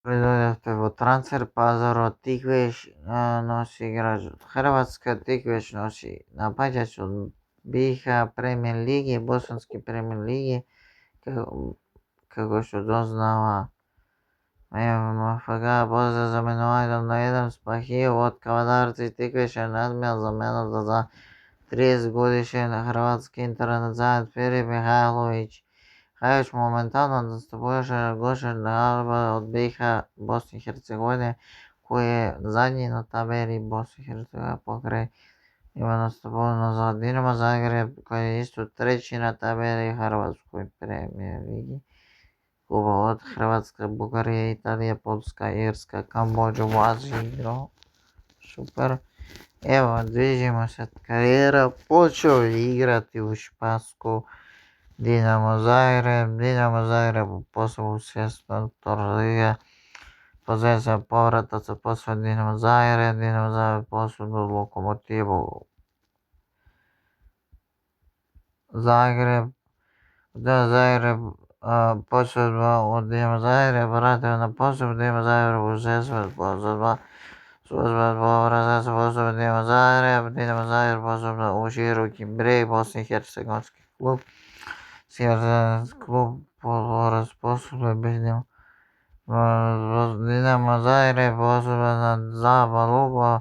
Dobro dođete u Transfer Pazoru. Tikveš nosi igrač od Hrvatska. Tikveš nosi napadač od BiH Premier Ligi, Bosanski Premier Ligi, kako što doznava MFG. Pozdrav za imenovanjem na jedan Spahiju od Kavadarci. Tikveš je nadmjel za mene za 30-godišnji hrvatski internacionalac Filip Mihajlović. Hajić momentalno nastupuje Gošen Alba od BiH Bosne i Hercegovine, koji je zadnji na tabeli Bosne i Hercegovine pokraj ima nastupano za Dinamo Zagreb, koji je isto treći na tabeli Hrvatskoj Premier Ligi. Kluba od Hrvatska, Bugarija, Italija, Poljska, Irska, Kambođa u Aziji igrao. Super. Evo, dvižimo se karijera. Počeo je igrati u Špansku Dinamo Zagreb u poslu svjesno Torliga. Pozicija povrataca posao Dinamo Zagreb posao Lokomotivu Zagreb. Posao od Dinamo Zagreb vratio na posao Dinamo Zagreb u Zesved posao 2. Služba povrataca posao Dinamo Zagreb posao u Široki Brijeg, Bosni i Hercegovinski klub. Klub posluje Dinamo Zagreb posluje za Balubo.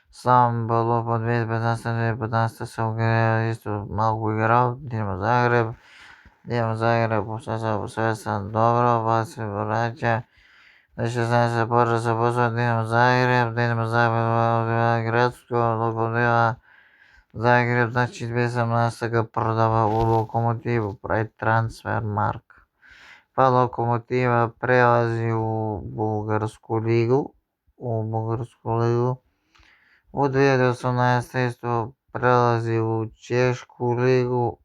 Sam Balubo 2015. se ugrijao isto malo igrao. Dinamo Zagreb posvesan dobro pa se vraća. 16. porasa posluje Dinamo Zagreb gradsko Lokomotiva Zagreb, znači 2018. ga prodava u Lokomotivu, pravi Transfermarkt. Pa Lokomotiva prelazi u Bugarsku ligu. U 2018. isto prelazi u Češku ligu.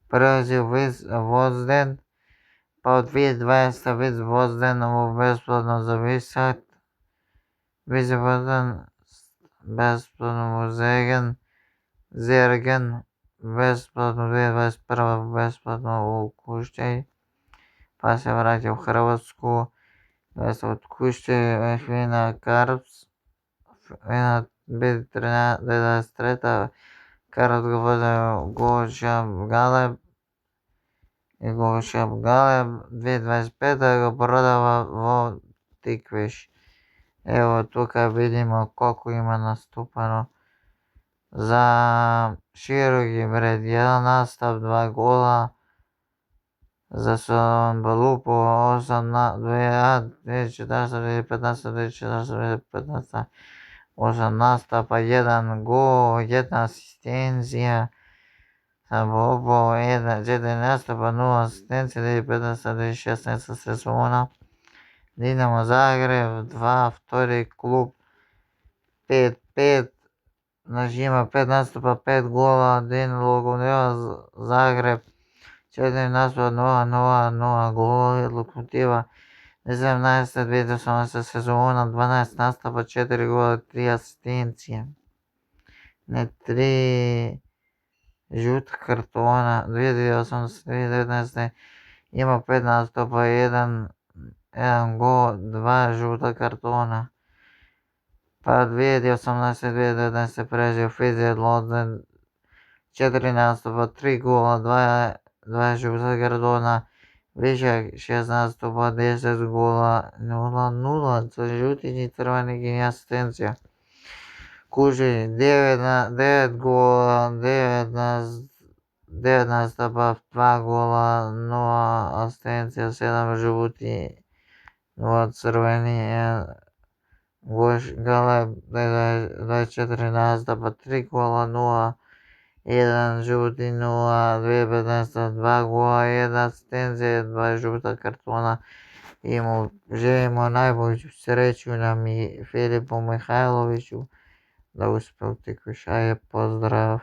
Prelazi u Vozden. Pa od 2020. Vozdenovu besplatno za Visat. Besplatno u Zergen, besplatno 2021. besplatno u Kuštej, pa se vraća u Hrvatsku, od Kuštej Hvina Karps, Hvina B13, 23. Karps ga voda Gošab Galeb, 2025. ga prodava Vo Tikveš. Evo tukaj vidimo koliko ima nastupano za Široki Brijeg, 1 nastup, 2 gola, za Solon Balupo 2014. 8 nastupa, 1 gol, 1 asistencija, za Balupo 4 nastupa, 0 asistencija, 2015-2016. sezona. Dinamo Zagreb 2, vtori klub 5-5, znači ima 5 nastupa, 5 gola. Dinamo Lokomotiva Zagreb 4 nastupa, 0 gola. Lokomotiva 2017-2018. sezona, 12 nastupa, 4 gola, 3 asistencije, 3 žuta kartona. 2018-2019. ima 5 nastupa, 1 gol, 2 žuta kartona. Pa 2018-2019. prelazi u Fizjed Lodzen, 4 nastupa, 3 gola, 2 žuta kartona. Višak 6 nastupa, 10 gola, 0 za žuti i crveni i asistencija. Kužić 9 gola, 9 nastupa, 2 gola, 0 asistencija, 7 žuti, 0 crveni. Goš Galeb 24 nastupa, 3 gola, 0, 1 žuti, 0, 2015. 2 gola, 1 asistencija, 2 žuta kartona. I mu želimo najbolju sreću nam i Filipu Mihajloviću da uspije u Tikveš. Pozdrav!